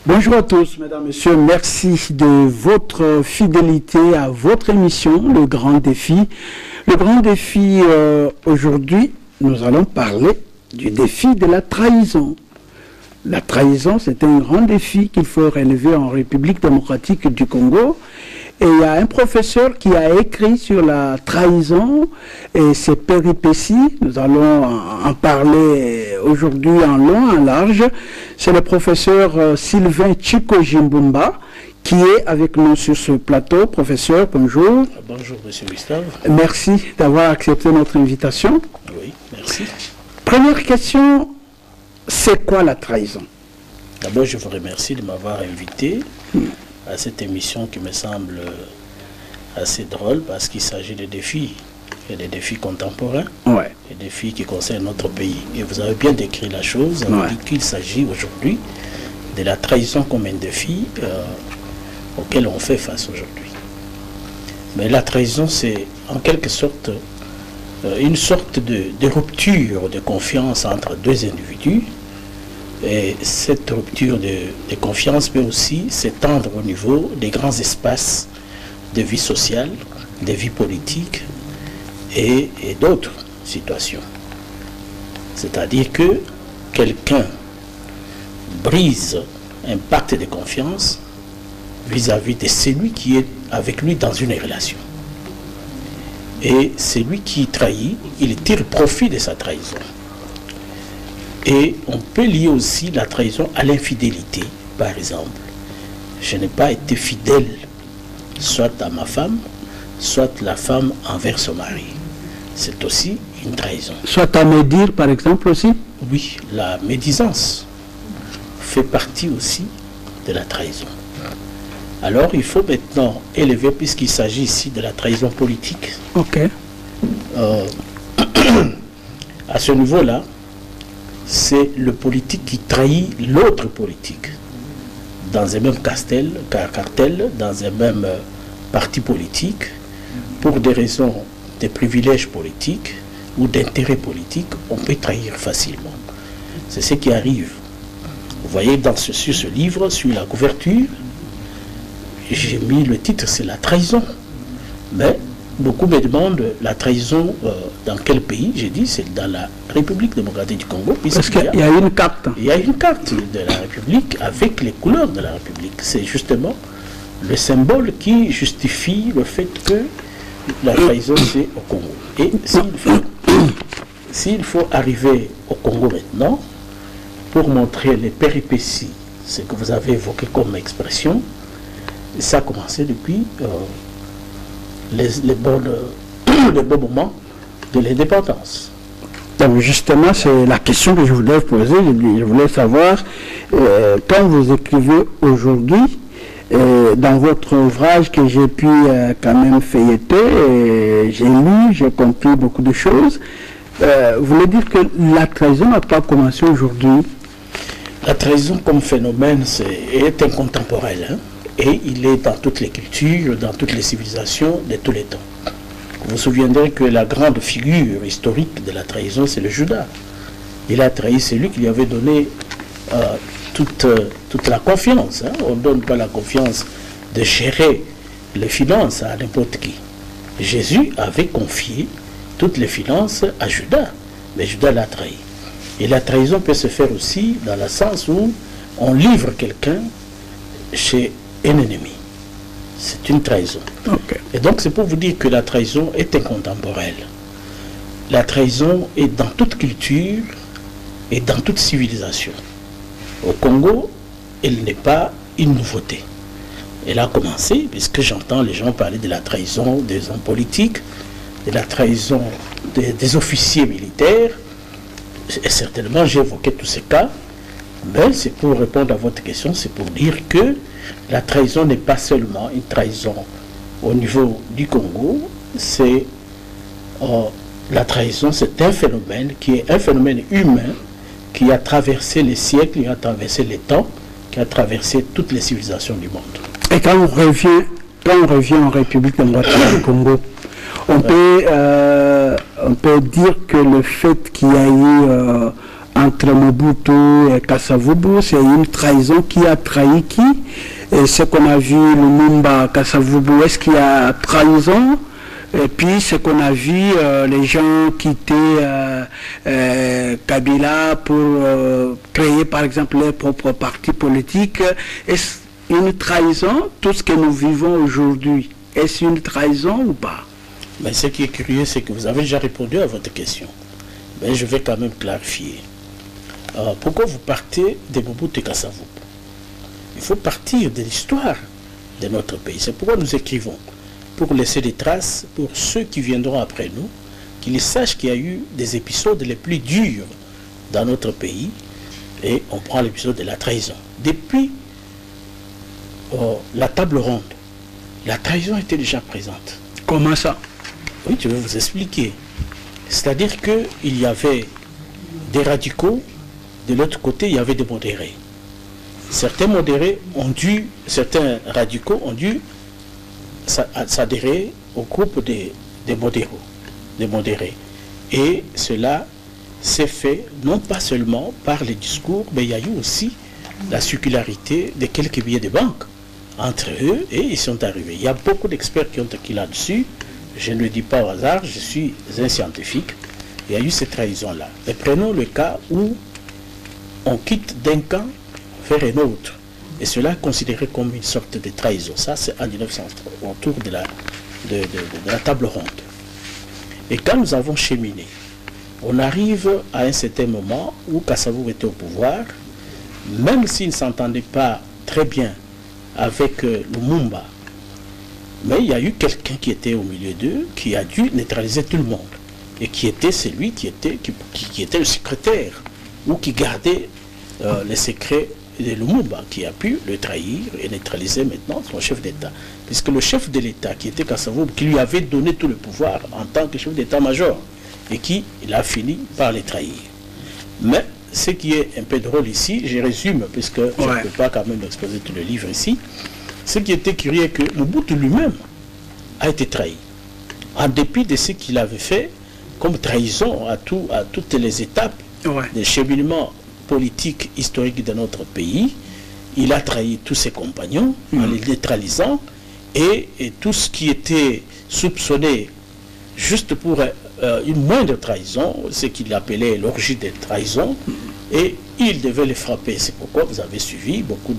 Bonjour à tous, mesdames, messieurs. Merci de votre fidélité à votre émission, Le Grand Défi. Le Grand Défi, aujourd'hui, nous allons parler du défi de la trahison. La trahison, c'est un grand défi qu'il faut relever en République démocratique du Congo. Et il y a un professeur qui a écrit sur la trahison et ses péripéties. Nous allons en parler aujourd'hui en long, en large. C'est le professeur Sylvain Chiko-Jimbumba qui est avec nous sur ce plateau. Professeur, bonjour. Bonjour, monsieur Gustave. Merci d'avoir accepté notre invitation. Oui, merci. Première question, c'est quoi la trahison? D'abord, je vous remercie de m'avoir invité à cette émission qui me semble assez drôle parce qu'il s'agit de défis, et des défis contemporains, des défis qui concernent notre pays. Et vous avez bien décrit la chose, vous avez dit qu'il s'agit aujourd'hui de la trahison comme un défi auquel on fait face aujourd'hui. Mais la trahison, c'est en quelque sorte une sorte de rupture de confiance entre deux individus. Et cette rupture de confiance peut aussi s'étendre au niveau des grands espaces de vie sociale, de vie politique et d'autres situations. C'est-à-dire que quelqu'un brise un pacte de confiance vis-à-vis de celui qui est avec lui dans une relation. Et celui qui trahit, il tire profit de sa trahison. Et on peut lier aussi la trahison à l'infidélité, par exemple. Je n'ai pas été fidèle, soit à ma femme, soit la femme envers son mari. C'est aussi une trahison. Soit à médire, par exemple, aussi? Oui, la médisance fait partie aussi de la trahison. Alors, il faut maintenant élever, puisqu'il s'agit ici de la trahison politique. Ok. À ce niveau-là, c'est le politique qui trahit l'autre politique dans un même cartel, dans un même parti politique, pour des raisons de privilèges politiques ou d'intérêts politiques, on peut trahir facilement. C'est ce qui arrive. Vous voyez, sur ce livre, sur la couverture, j'ai mis le titre, c'est la trahison. Mais beaucoup me demandent la trahison dans quel pays. J'ai dit c'est dans la République démocratique du Congo. Parce qu'il y a une carte. Il y a une carte de la République avec les couleurs de la République. C'est justement le symbole qui justifie le fait que la trahison c'est au Congo. Et s'il faut arriver au Congo maintenant, pour montrer les péripéties, ce que vous avez évoqué comme expression, ça a commencé depuis les bons moments de l'indépendance. Donc justement, c'est la question que je voulais poser. Je voulais savoir, quand vous écrivez aujourd'hui, dans votre ouvrage que j'ai pu quand même feuilleter, j'ai lu, j'ai compris beaucoup de choses, vous voulez dire que la trahison n'a pas commencé aujourd'hui? La trahison comme phénomène est incontemporel, hein? Et il est dans toutes les cultures, dans toutes les civilisations de tous les temps. Vous vous souviendrez que la grande figure historique de la trahison, c'est le Judas. Il a trahi celui qui lui avait donné toute la confiance. Hein. On ne donne pas la confiance de gérer les finances à n'importe qui. Jésus avait confié toutes les finances à Judas, mais Judas l'a trahi. Et la trahison peut se faire aussi dans le sens où on livre quelqu'un chez un ennemi. C'est une trahison. Okay. Et donc c'est pour vous dire que la trahison est incontemporaine. La trahison est dans toute culture et dans toute civilisation. Au Congo, elle n'est pas une nouveauté. Elle a commencé, puisque j'entends les gens parler de la trahison des hommes politiques, de la trahison des officiers militaires. Et certainement j'ai évoqué tous ces cas, mais c'est pour répondre à votre question, c'est pour dire que la trahison n'est pas seulement une trahison au niveau du Congo, c'est la trahison, c'est un phénomène qui est un phénomène humain qui a traversé les siècles, qui a traversé les temps, qui a traversé toutes les civilisations du monde. Et quand on revient en République démocratique du Congo, on peut dire que le fait qu'il y a eu entre Mobutu et Kasavubu, c'est une trahison. Qui a trahi qui? Et ce qu'on a vu, Lumumba, Kasavubu, est-ce qu'il y a trahison? Et puis ce qu'on a vu, les gens quitter Kabila pour créer par exemple leur propre parti politique. Est-ce une trahison? Tout ce que nous vivons aujourd'hui, est-ce une trahison ou pas? Mais ce qui est curieux, c'est que vous avez déjà répondu à votre question. Mais je vais quand même clarifier. Pourquoi vous partez de Mobutu et Kasavubu? Il faut partir de l'histoire de notre pays. C'est pourquoi nous écrivons, pour laisser des traces pour ceux qui viendront après nous, qu'ils sachent qu'il y a eu des épisodes les plus durs dans notre pays. Et on prend l'épisode de la trahison. Depuis la table ronde, la trahison était déjà présente. Comment ça? Oui, je vais vous expliquer. C'est-à-dire qu'il y avait des radicaux, de l'autre côté, il y avait des modérés. Certains radicaux ont dû s'adhérer au groupe des modérés. Et cela s'est fait non pas seulement par les discours, mais il y a eu aussi la circularité de quelques billets de banque entre eux, et ils sont arrivés. Il y a beaucoup d'experts qui ont écrit là-dessus. Je ne le dis pas au hasard, je suis un scientifique. Il y a eu cette trahison-là. Mais prenons le cas où on quitte d'un camp vers un autre. Et cela est considéré comme une sorte de trahison. Ça, c'est en 1903, autour de la table ronde. Et quand nous avons cheminé, on arrive à un certain moment où Kasavubu était au pouvoir, même s'il ne s'entendait pas très bien avec Lumumba, mais il y a eu quelqu'un qui était au milieu d'eux, qui a dû neutraliser tout le monde, et qui était celui qui était le secrétaire, ou qui gardait les secrets de Lumumba, qui a pu le trahir et neutraliser maintenant son chef d'État. Puisque le chef de l'État, qui était Kasavubu, qui lui avait donné tout le pouvoir en tant que chef d'État-major, et qui il a fini par les trahir. Mais ce qui est un peu drôle ici, je résume, puisque je ne peux pas quand même exposer tout le livre ici, ce qui était curieux, que Mobutu lui-même a été trahi, en dépit de ce qu'il avait fait comme trahison à toutes les étapes des cheminements politiques historiques de notre pays. Il a trahi tous ses compagnons en les neutralisant, et tout ce qui était soupçonné juste pour une moindre trahison, ce qu'il appelait l'orgie des trahisons, et il devait les frapper. C'est pourquoi vous avez suivi beaucoup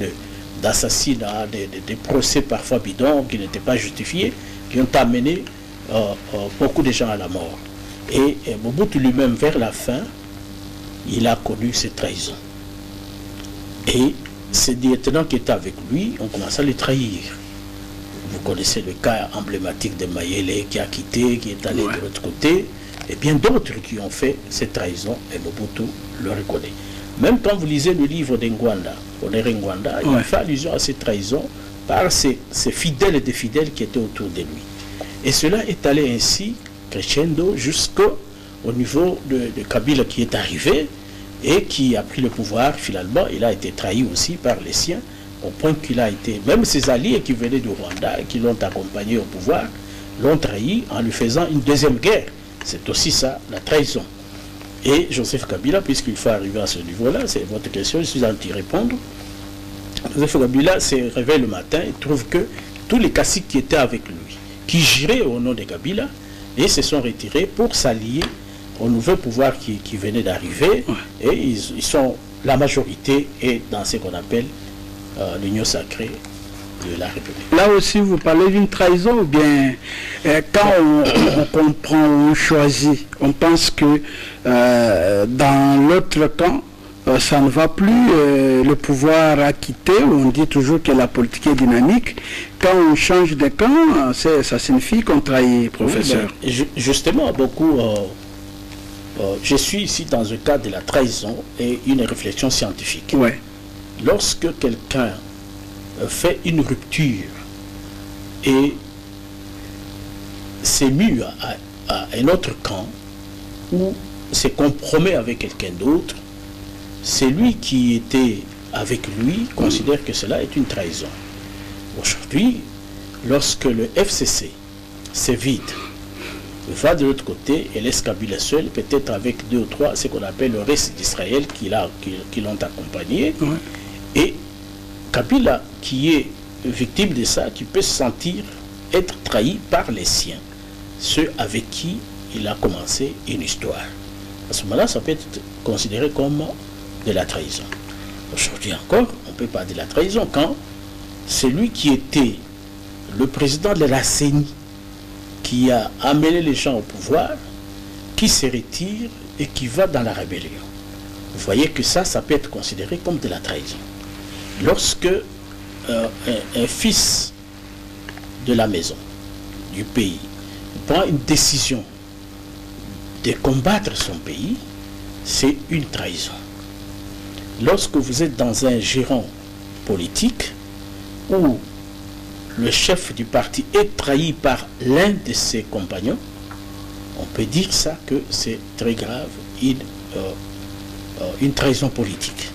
d'assassinats, des procès parfois bidons qui n'étaient pas justifiés, qui ont amené beaucoup de gens à la mort. Et Mobutu lui-même, vers la fin, il a connu ces trahisons. Et ces lieutenants qui étaient avec lui ont commencé à le trahir. Vous connaissez le cas emblématique de Mayele qui a quitté, qui est allé de l'autre côté, et bien d'autres qui ont fait cette trahison, et Mobutu le reconnaît. Même quand vous lisez le livre d'Ngwanda, Honoré Ngwanda, il fait allusion à cette trahison par ces fidèles et des fidèles qui étaient autour de lui. Et cela est allé ainsi, crescendo, jusqu'au niveau de Kabila qui est arrivé et qui a pris le pouvoir. Finalement, il a été trahi aussi par les siens, au point qu'il a été, même ses alliés qui venaient du Rwanda, qui l'ont accompagné au pouvoir, l'ont trahi en lui faisant une deuxième guerre. C'est aussi ça, la trahison. Et Joseph Kabila, puisqu'il faut arriver à ce niveau-là, c'est votre question, je suis en train de répondre. Joseph Kabila se réveille le matin et trouve que tous les caciques qui étaient avec lui, qui giraient au nom de Kabila, et se sont retirés pour s'allier au nouveau pouvoir qui venait d'arriver, et ils sont, la majorité est dans ce qu'on appelle l'union sacrée de la République. Là aussi, vous parlez d'une trahison, ou bien quand on comprend, on choisit, on pense que dans l'autre camp, ça ne va plus, le pouvoir a quitté, on dit toujours que la politique est dynamique. Quand on change de camp, ça signifie qu'on trahit, professeur. Oui, justement, beaucoup, je suis ici dans un cadre de la trahison et une réflexion scientifique. Lorsque quelqu'un fait une rupture et s'est mu à un autre camp ou se compromet avec quelqu'un d'autre, c'est lui qui était avec lui considère que cela est une trahison. Aujourd'hui, lorsque le FCC se vide va de l'autre côté et laisse Kabila seul, peut-être avec 2 ou 3, ce qu'on appelle le reste d'Israël qui l'ont accompagné. Et Kabila, qui est victime de ça, qui peut se sentir être trahi par les siens, ceux avec qui il a commencé une histoire. À ce moment-là, ça peut être considéré comme de la trahison. Aujourd'hui encore, on ne peut pas dire de la trahison quand celui qui était le président de la CENI, qui a amené les gens au pouvoir, qui se retire et qui va dans la rébellion. Vous voyez que ça peut être considéré comme de la trahison. Lorsque un fils de la maison, du pays, prend une décision de combattre son pays, c'est une trahison. Lorsque vous êtes dans un giron politique où le chef du parti est trahi par l'un de ses compagnons, on peut dire ça que c'est très grave, une trahison politique.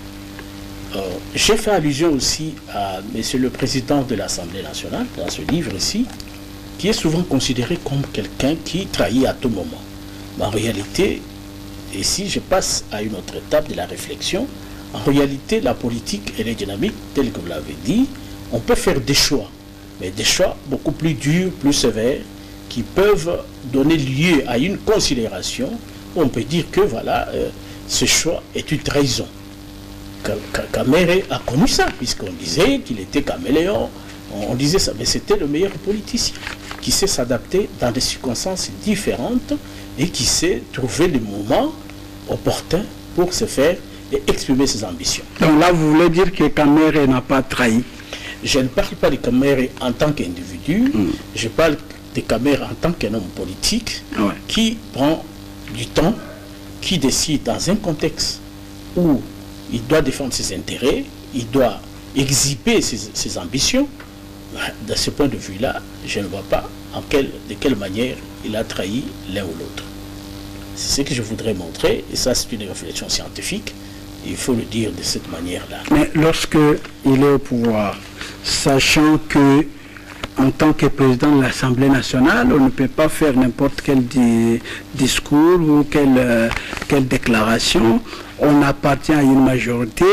J'ai fait allusion aussi à monsieur le président de l'Assemblée nationale, dans ce livre ici, qui est souvent considéré comme quelqu'un qui trahit à tout moment. Mais en réalité, ici je passe à une autre étape de la réflexion, en réalité la politique elle est dynamique, telle que vous l'avez dit, on peut faire des choix, mais des choix beaucoup plus durs, plus sévères, qui peuvent donner lieu à une considération où on peut dire que voilà, ce choix est une trahison. Kamere a connu ça, puisqu'on disait qu'il était caméléon, on disait ça, mais c'était le meilleur politicien, qui sait s'adapter dans des circonstances différentes et qui sait trouver le moment opportun pour se faire et exprimer ses ambitions. Donc là, vous voulez dire que Kamere n'a pas trahi? Je ne parle pas de Kamere en tant qu'individu, je parle de Kamere en tant qu'un homme politique qui prend du temps, qui décide dans un contexte où il doit défendre ses intérêts, il doit exhiber ses ambitions. De ce point de vue-là, je ne vois pas de quelle manière il a trahi l'un ou l'autre. C'est ce que je voudrais montrer, et ça c'est une réflexion scientifique, il faut le dire de cette manière-là. Mais lorsque il est au pouvoir, sachant que en tant que président de l'Assemblée nationale, on ne peut pas faire n'importe quel discours ou quelle déclaration. On appartient à une majorité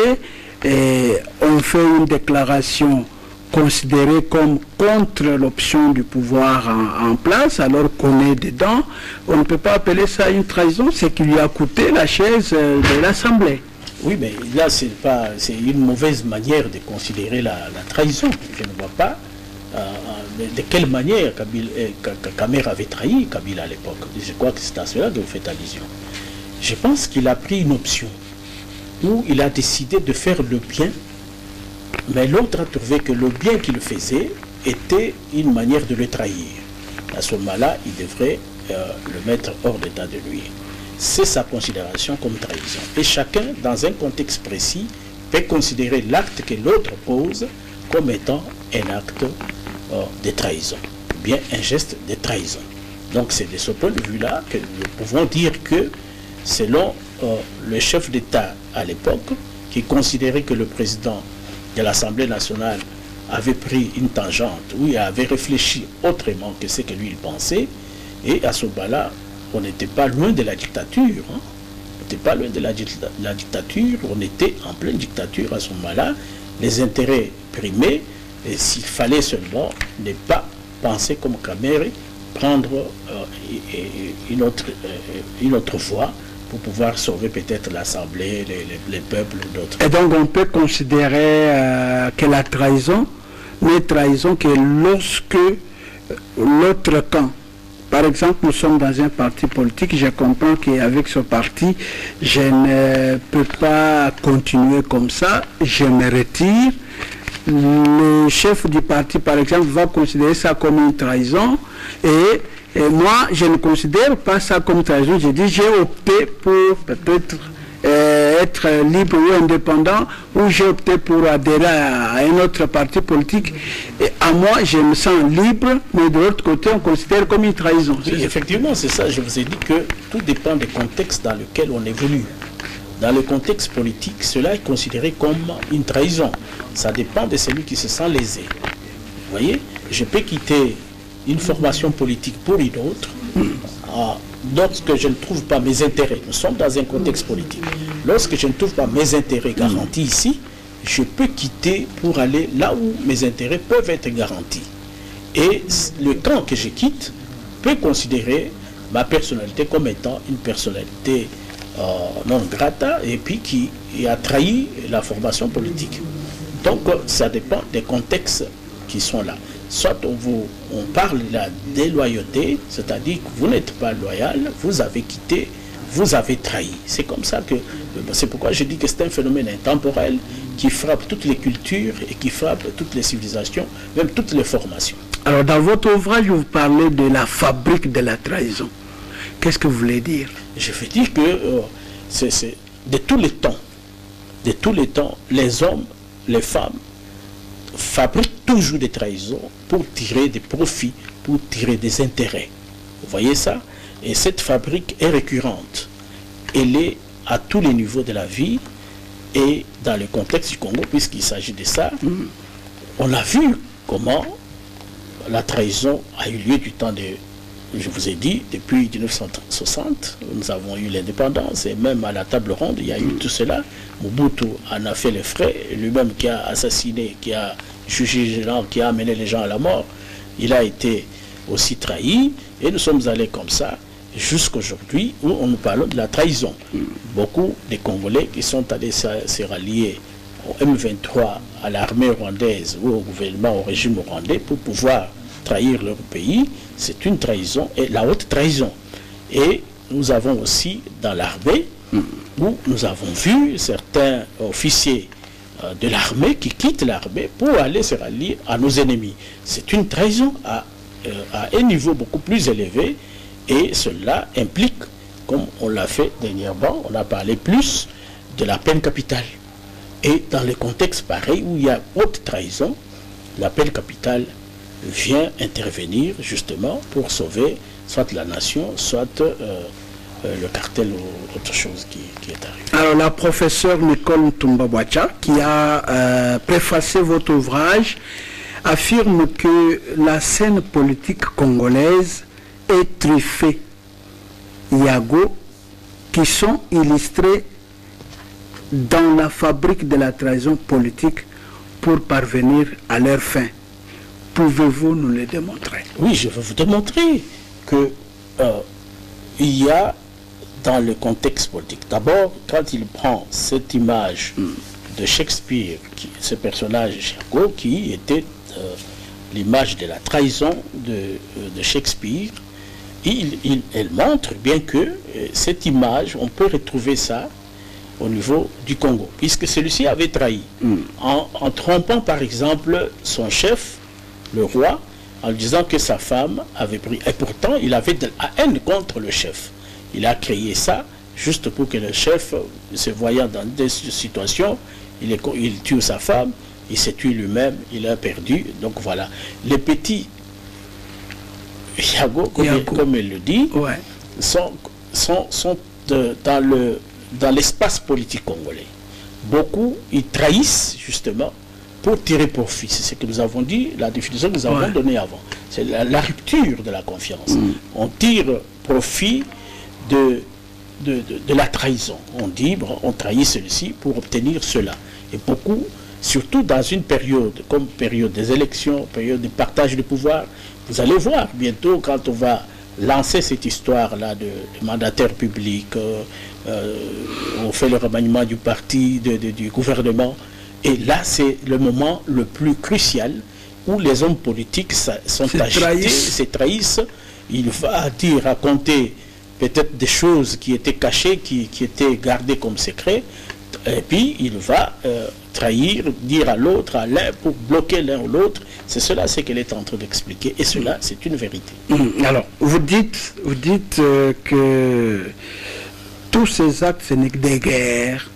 et on fait une déclaration considérée comme contre l'option du pouvoir en place, alors qu'on est dedans. On ne peut pas appeler ça une trahison, c'est qui lui a coûté la chaise de l'Assemblée. Oui, mais là, c'est une mauvaise manière de considérer la trahison. Je ne vois pas de quelle manière Kamere avait trahi Kabila à l'époque. Je crois que c'est à cela que vous faites allusion. Je pense qu'il a pris une option où il a décidé de faire le bien, mais l'autre a trouvé que le bien qu'il faisait était une manière de le trahir. À ce moment-là, il devrait le mettre hors d'état de nuire. C'est sa considération comme trahison. Et chacun, dans un contexte précis, peut considérer l'acte que l'autre pose comme étant un acte de trahison, ou bien un geste de trahison. Donc c'est de ce point de vue-là que nous pouvons dire que, selon le chef d'État à l'époque, qui considérait que le président de l'Assemblée nationale avait pris une tangente, où il avait réfléchi autrement que ce que lui il pensait, et à ce moment-là, on n'était pas loin de la dictature. Hein. On n'était pas loin de la dictature, on était en pleine dictature à ce moment-là, les intérêts primés, et s'il fallait seulement ne pas penser comme Kamere, prendre une autre voie pour pouvoir sauver peut-être l'Assemblée, les peuples, d'autres. Et donc on peut considérer que la trahison n'est trahison que lorsque l'autre camp, par exemple, nous sommes dans un parti politique, je comprends qu'avec ce parti, je ne peux pas continuer comme ça, je me retire. Le chef du parti, par exemple, va considérer ça comme une trahison et moi, je ne considère pas ça comme trahison. Je dis, j'ai opté pour peut-être être libre ou indépendant, ou j'ai opté pour adhérer à un autre parti politique. Et à moi, je me sens libre, mais de l'autre côté, on considère comme une trahison. Oui, effectivement, c'est ça. Je vous ai dit que tout dépend du contexte dans lequel on évolue. Dans le contexte politique, cela est considéré comme une trahison. Ça dépend de celui qui se sent lésé. Vous voyez, je peux quitter une formation politique pour une autre, lorsque je ne trouve pas mes intérêts, nous sommes dans un contexte politique, lorsque je ne trouve pas mes intérêts garantis ici, je peux quitter pour aller là où mes intérêts peuvent être garantis. Et le camp que je quitte peut considérer ma personnalité comme étant une personnalité non grata et puis qui a trahi la formation politique. Donc ça dépend des contextes qui sont là. Soit on parle de la déloyauté, c'est-à-dire que vous n'êtes pas loyal, vous avez quitté, vous avez trahi. C'est comme ça que, c'est pourquoi je dis que c'est un phénomène intemporel qui frappe toutes les cultures et qui frappe toutes les civilisations, même toutes les formations. Alors dans votre ouvrage, vous parlez de la fabrique de la trahison. Qu'est-ce que vous voulez dire? Je veux dire que c'est de tous les temps, les hommes, les femmes fabriquent toujours des trahisons pour tirer des profits, pour tirer des intérêts. Vous voyez ça? Et cette fabrique est récurrente. Elle est à tous les niveaux de la vie et dans le contexte du Congo, puisqu'il s'agit de ça, on a vu comment la trahison a eu lieu du temps de, je vous ai dit, depuis 1960, nous avons eu l'indépendance et même à la table ronde, il y a eu tout cela. Mobutu en a fait les frais, lui-même qui a assassiné, qui a jugé les gens, qui a amené les gens à la mort, il a été aussi trahi et nous sommes allés comme ça jusqu'aujourd'hui où on nous parle de la trahison. Beaucoup des Congolais qui sont allés se rallier au M23, à l'armée rwandaise ou au gouvernement, au régime rwandais pour pouvoir trahir leur pays, c'est une trahison et la haute trahison. Et nous avons aussi dans l'armée où nous avons vu certains officiers de l'armée qui quittent l'armée pour aller se rallier à nos ennemis. C'est une trahison à un niveau beaucoup plus élevé et cela implique, comme on l'a fait dernièrement, on a parlé plus de la peine capitale. Et dans le contexte pareil où il y a haute trahison, la peine capitale vient intervenir justement pour sauver soit la nation, soit le cartel ou autre chose qui est arrivé. Alors la professeure Nicole Ntumbabwacha, qui a préfacé votre ouvrage, affirme que la scène politique congolaise est truffée, Yago, qui sont illustrés dans la fabrique de la trahison politique pour parvenir à leur fin. Pouvez-vous nous le démontrer? Oui, je vais vous démontrer que il y a dans le contexte politique. D'abord, quand il prend cette image de Shakespeare, ce personnage Yago, qui était l'image de la trahison de Shakespeare, elle montre bien que cette image, on peut retrouver ça au niveau du Congo, puisque celui-ci avait trahi, en trompant par exemple son chef, le roi, en disant que sa femme avait pris, et pourtant il avait de la haine contre le chef. Il a créé ça juste pour que le chef, se voyant dans des situations, il tue sa femme, il s'est tué lui-même, il a perdu. Donc voilà, les petits Yago, comme il le dit, sont dans l'espace politique congolais. Beaucoup, ils trahissent justement pour tirer profit. C'est ce que nous avons dit, la définition que nous avons donnée avant. C'est la rupture de la confiance. On tire profit de la trahison. On dit, on trahit celui-ci pour obtenir cela. Et beaucoup, surtout dans une période, comme période des élections, période de partage de pouvoir, vous allez voir bientôt quand on va lancer cette histoire-là de mandataire public, on fait le remaniement du parti, du gouvernement, et là c'est le moment le plus crucial où les hommes politiques sont agités, se trahissent. Il va dire, raconter peut-être des choses qui étaient cachées, qui étaient gardées comme secret, et puis il va trahir, dire à l'autre, à l'un, pour bloquer l'un ou l'autre. C'est cela ce qu'elle est en train d'expliquer, et cela c'est une vérité. Alors, vous dites que tous ces actes, ce n'est que des guerres,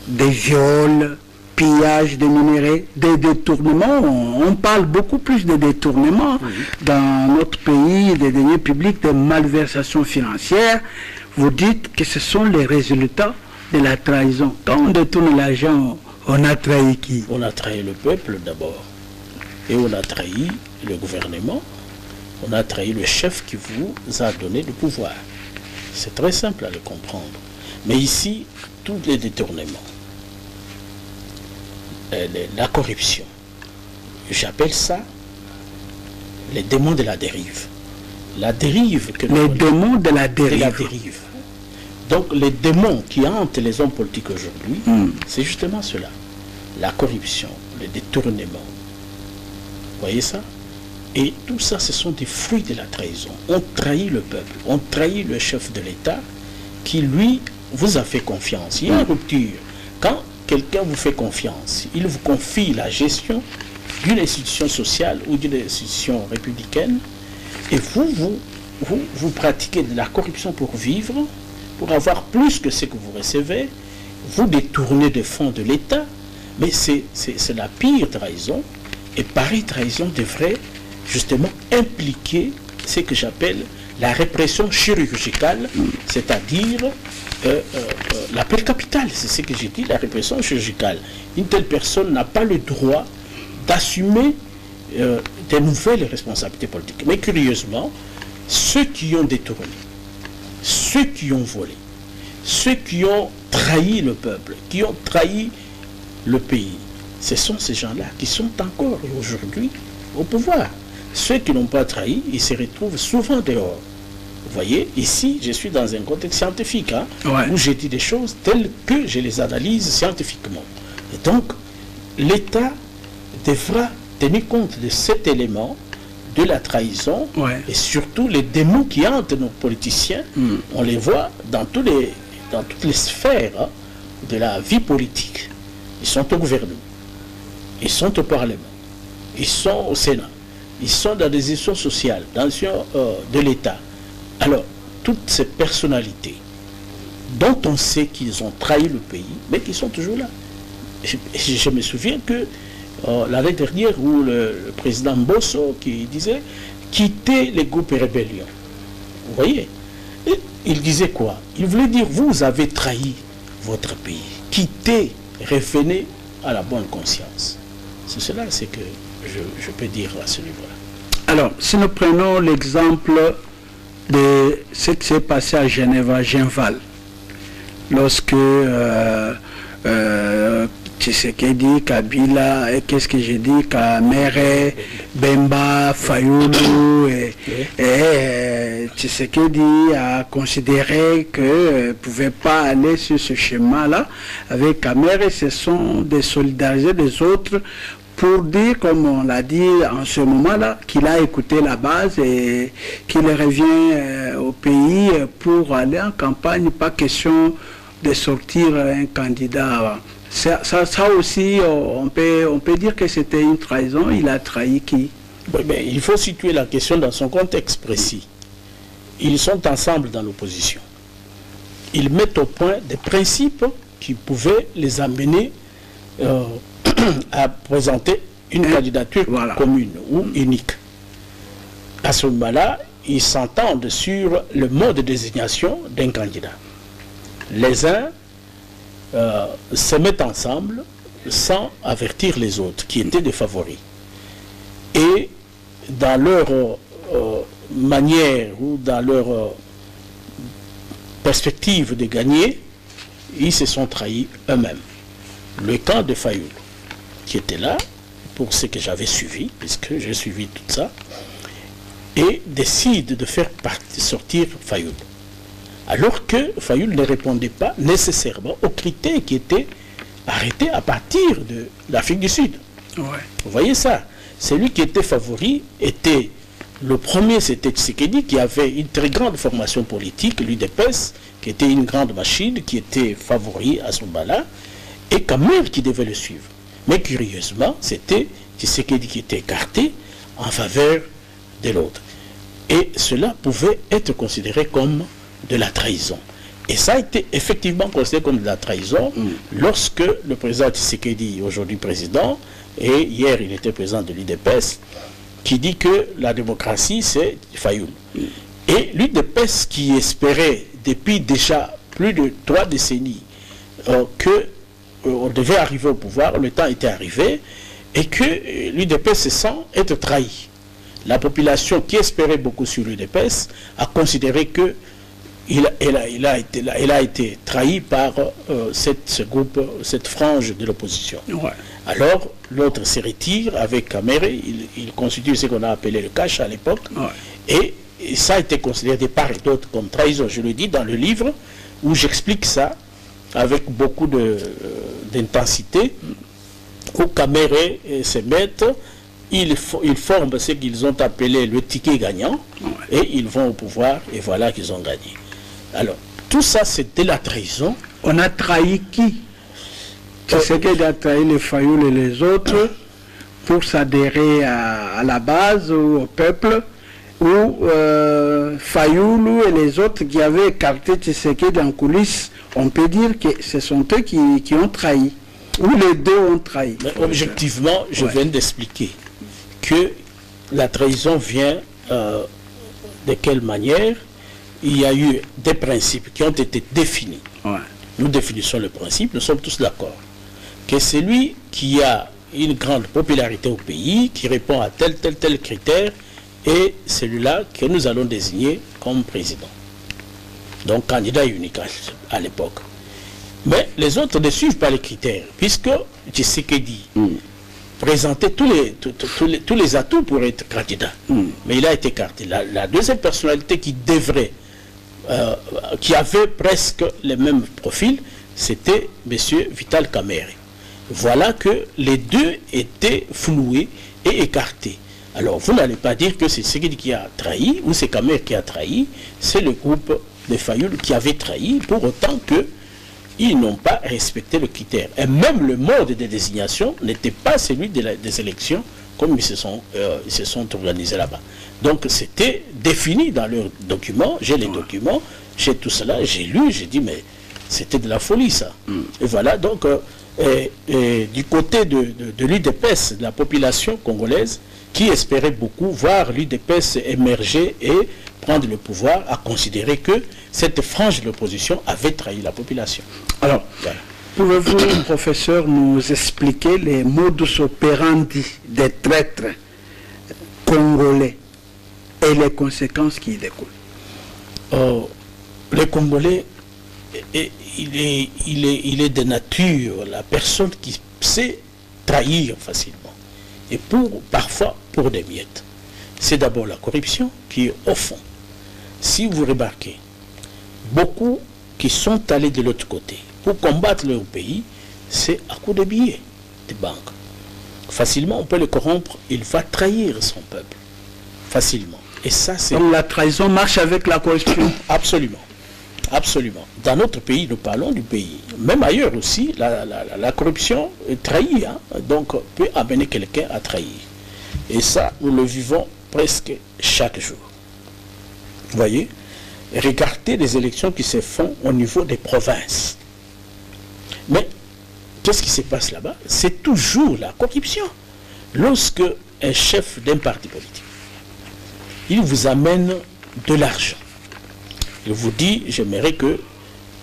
des viols, pillages de minerais, des détournements. On parle beaucoup plus de détournements dans notre pays, des deniers publics, des malversations financières. Vous dites que ce sont les résultats de la trahison. Quand on détourne l'argent, on a trahi qui? On a trahi le peuple d'abord. Et on a trahi le gouvernement. On a trahi le chef qui vous a donné le pouvoir. C'est très simple à le comprendre. Mais ici, tous les détournements, la corruption, j'appelle ça les démons de la dérive. La dérive que les démons de la dérive. Donc les démons qui hantent les hommes politiques aujourd'hui, c'est justement cela. La corruption, les détournements. Vous voyez ça? Et tout ça, ce sont des fruits de la trahison. On trahit le peuple, on trahit le chef de l'État qui, lui, vous a fait confiance. Il y a une rupture. Quand quelqu'un vous fait confiance, il vous confie la gestion d'une institution sociale ou d'une institution républicaine, et vous pratiquez de la corruption pour vivre, pour avoir plus que ce que vous recevez, vous détournez des fonds de l'État, mais c'est la pire trahison, et pareille trahison devrait justement impliquer ce que j'appelle la répression chirurgicale, c'est-à-dire la peine capitale, c'est ce que j'ai dit, la répression chirurgicale. Une telle personne n'a pas le droit d'assumer des nouvelles responsabilités politiques. Mais curieusement, ceux qui ont détourné, ceux qui ont volé, ceux qui ont trahi le peuple, qui ont trahi le pays, ce sont ces gens-là qui sont encore aujourd'hui au pouvoir. Ceux qui n'ont pas trahi, ils se retrouvent souvent dehors. Vous voyez, ici, je suis dans un contexte scientifique, où j'ai dit des choses telles que je les analyse scientifiquement. Et donc, l'État devra tenir compte de cet élément, de la trahison, et surtout les démons qui hantent nos politiciens. On les voit dans toutes les sphères de la vie politique. Ils sont au gouvernement, ils sont au Parlement, ils sont au Sénat, ils sont dans des institutions sociales, dans les institutions de l'État. Alors, toutes ces personnalités dont on sait qu'ils ont trahi le pays, mais qui sont toujours là. Je me souviens que l'année dernière, où le président Mbosso qui disait quitter les groupes et rébellions. Vous voyez, et il disait quoi? Il voulait dire, vous avez trahi votre pays. Quittez, revenez à la bonne conscience. C'est cela, c'est que je peux dire à ce niveau-là. Alors, si nous prenons l'exemple de ce qui s'est passé à Genève, à Genval, lorsque Tshisekedi, Kabila, et qu'est-ce que j'ai dit, Kamere, Bemba, Fayoulou, et Tshisekedi a considéré qu'il ne pouvait pas aller sur ce schéma-là avec Kamere, ce sont des solidarités des autres pour dire, comme on l'a dit en ce moment-là, qu'il a écouté la base et qu'il revient au pays pour aller en campagne, pas question de sortir un candidat. Ça aussi, on peut dire que c'était une trahison. Il a trahi qui? Oui, mais il faut situer la question dans son contexte précis. Ils sont ensemble dans l'opposition. Ils mettent au point des principes qui pouvaient les amener à présenter une candidature commune ou unique. À ce moment-là, ils s'entendent sur le mode de désignation d'un candidat. Les uns se mettent ensemble sans avertir les autres qui étaient des favoris. Et dans leur manière ou dans leur perspective de gagner, ils se sont trahis eux-mêmes. Le camp de Fayoulou, qui était là, pour ce que j'avais suivi, puisque j'ai suivi tout ça, et décide de faire sortir Fayoulou. Alors que Fayoulou ne répondait pas nécessairement aux critères qui étaient arrêtés à partir de l'Afrique du Sud. Vous voyez ça? Celui qui était favori était, le premier c'était Tshisekedi, qui avait une très grande formation politique, l'UDPS, qui était une grande machine, qui était favori à ce moment-là, et Kamere qui devait le suivre. Mais curieusement, c'était Tshisekedi qui était écarté en faveur de l'autre. Et cela pouvait être considéré comme de la trahison. Et ça a été effectivement considéré comme de la trahison lorsque le président Tshisekedi, aujourd'hui président, et hier il était président de l'UDPS, qui dit que la démocratie c'est Fayoulou. Et l'UDPS qui espérait depuis déjà plus de 3 décennies qu'on devait arriver au pouvoir, le temps était arrivé, et que l'UDPS se sent être trahi. la population qui espérait beaucoup sur l'UDPS a considéré que il a été trahi par ce groupe, cette frange de l'opposition. Ouais. Alors, l'autre se retire avec Kamere, il constitue ce qu'on a appelé le cash à l'époque, ouais. Et ça a été considéré de part et d'autre comme trahison. Je le dis dans le livre où j'explique ça avec beaucoup d'intensité, où Kamere se mettent, ils forment ce qu'ils ont appelé le ticket gagnant, ouais. Et ils vont au pouvoir, et voilà qu'ils ont gagné. Alors, tout ça, c'est de la trahison. On a trahi qui? C'est qu'il a trahi les Fayoul et les autres pour s'adhérer à la base ou au peuple, ou Fayoul et les autres qui avaient écarté Tshisekedi en coulisses, on peut dire que ce sont eux qui ont trahi, ou les deux ont trahi. Mais objectivement, je viens d'expliquer que la trahison vient de quelle manière. Il y a eu des principes qui ont été définis. Ouais. Nous définissons le principe, nous sommes tous d'accord. Que celui qui a une grande popularité au pays, qui répond à tel critère, est celui-là que nous allons désigner comme président. Donc candidat unique à l'époque. Mais les autres ne suivent pas les critères, puisque Tshisekedi présentait tous les atouts pour être candidat. Mais il a été écarté. La deuxième personnalité qui devrait qui avait presque le même profil, c'était M. Vital Kamerhe. Voilà que les deux étaient floués et écartés. Alors, vous n'allez pas dire que c'est Tshisekedi qui a trahi, ou c'est Kamerhe qui a trahi, c'est le groupe de Fayoul qui avait trahi, pour autant qu'ils n'ont pas respecté le critère. Et même le mode de désignation n'était pas celui des élections, comme ils se sont organisés là-bas. Donc c'était défini dans leurs documents, j'ai les documents, j'ai tout cela, j'ai lu, j'ai dit mais c'était de la folie ça. Et voilà, donc du côté de l'UDPS, de la population congolaise, qui espérait beaucoup voir l'UDPS émerger et prendre le pouvoir, a considéré que cette frange de l'opposition avait trahi la population. Alors, voilà. Pouvez-vous, professeur, nous expliquer les modus operandi des traîtres congolais et les conséquences qui y découlent? Les Congolais, il est de nature la personne qui sait trahir facilement. Et parfois pour des miettes. C'est d'abord la corruption qui est au fond. Si vous remarquez, beaucoup qui sont allés de l'autre côté pour combattre leur pays, c'est à coup de billets de banque. Facilement, on peut le corrompre, il va trahir son peuple. Facilement. Et ça, c'est... Donc la trahison marche avec la corruption. Absolument. Absolument. Dans notre pays, nous parlons du pays. Même ailleurs aussi, la corruption trahit, hein, donc peut amener quelqu'un à trahir. Et ça, nous le vivons presque chaque jour. Vous voyez? Regardez les élections qui se font au niveau des provinces. Mais qu'est-ce qui se passe là-bas? C'est toujours la corruption. Lorsque un chef d'un parti politique, il vous amène de l'argent, il vous dit, j'aimerais que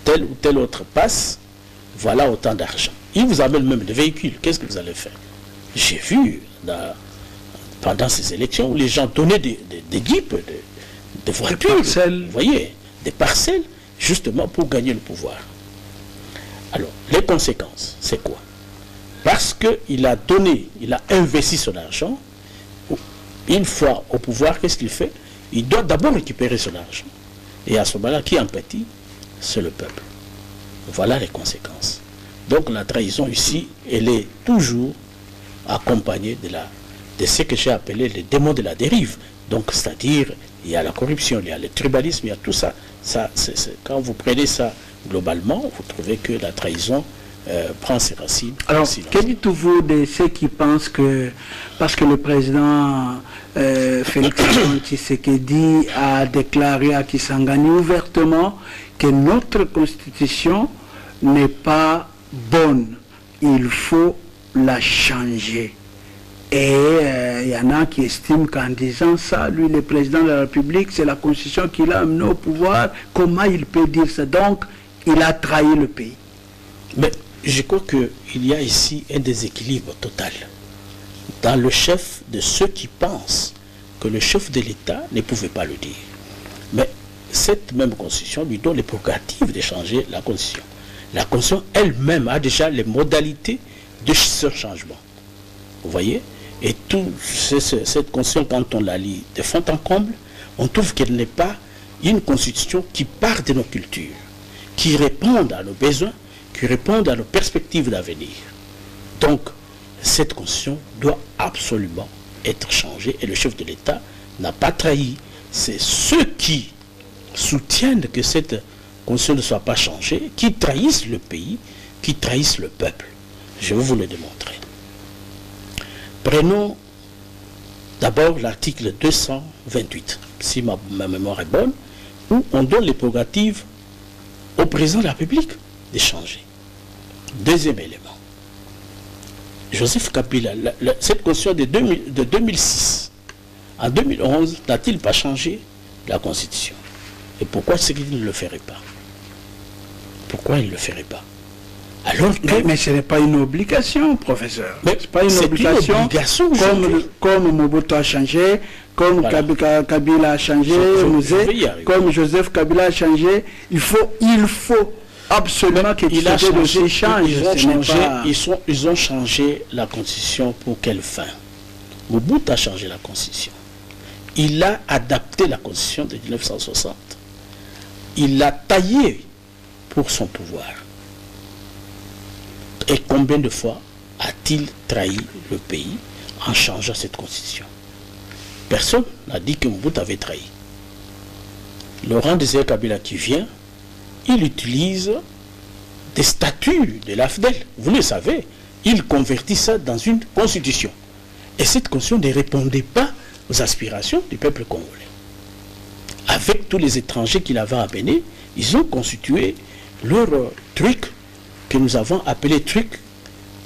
tel ou tel autre passe, voilà autant d'argent. Il vous amène même des véhicules, qu'est-ce que vous allez faire? J'ai vu pendant ces élections où les gens donnaient des jeeps, des voitures, vous voyez, des parcelles, justement pour gagner le pouvoir. Alors, les conséquences, c'est quoi? Parce qu'il a donné, il a investi son argent, une fois au pouvoir, qu'est-ce qu'il fait? Il doit d'abord récupérer son argent. Et à ce moment-là, qui en pâtit? C'est le peuple. Voilà les conséquences. Donc la trahison ici, elle est toujours accompagnée de ce que j'ai appelé les démons de la dérive. Donc c'est-à-dire, il y a la corruption, il y a le tribalisme, il y a tout ça. Quand vous prenez ça globalement, vous trouvez que la trahison prend ses racines. Alors, que dites-vous de ceux qui pensent que, parce que le président Félix Tshisekedi a déclaré à Kisangani ouvertement que notre constitution n'est pas bonne, il faut la changer. Et il y en a qui estiment qu'en disant ça, lui, le président de la République, c'est la constitution qu'il a amené au pouvoir. Comment il peut dire ça? Donc, il a trahi le pays. Mais je crois qu'il y a ici un déséquilibre total dans le chef de ceux qui pensent que le chef de l'État ne pouvait pas le dire. Mais cette même Constitution lui donne les prérogatives de changer la Constitution. La Constitution elle-même a déjà les modalités de ce changement. Vous voyez? Et toute cette Constitution, quand on la lit de fond en comble, on trouve qu'elle n'est pas une Constitution qui part de nos cultures, qui répond à nos besoins, qui répond à nos perspectives d'avenir. Donc, cette Constitution doit absolument être changée et le chef de l'État n'a pas trahi. C'est ceux qui soutiennent que cette Constitution ne soit pas changée, qui trahissent le pays, qui trahissent le peuple. Je vais vous le démontrer. Prenons d'abord l'article 228, si ma mémoire est bonne, où on donne les prérogatives au président de la République de changer. Deuxième élément. Joseph Kabila, cette Constitution de 2006, en 2011, n'a-t-il pas changé la Constitution? Et pourquoi est-ce qu'il ne le ferait pas? Pourquoi il ne le ferait pas? Alors que... Mais ce n'est pas une obligation, professeur. Ce n'est pas une obligation comme Mobutu a changé, comme voilà. Kabila a changé, comme Joseph Kabila a changé. Il faut absolument que il a changé, ils ont changé la Constitution pour quelle fin? Mobutu a changé la Constitution. Il a adapté la Constitution de 1960. Il l'a taillée pour son pouvoir. Et combien de fois a-t-il trahi le pays en changeant cette Constitution? Personne n'a dit que Mobutu avait trahi. Laurent Désiré Kabila qui vient, il utilise des statuts de l'AFDEL. Vous le savez, il convertit ça dans une constitution. Et cette constitution ne répondait pas aux aspirations du peuple congolais. Avec tous les étrangers qu'il avait amenés, ils ont constitué leur truc que nous avons appelé truc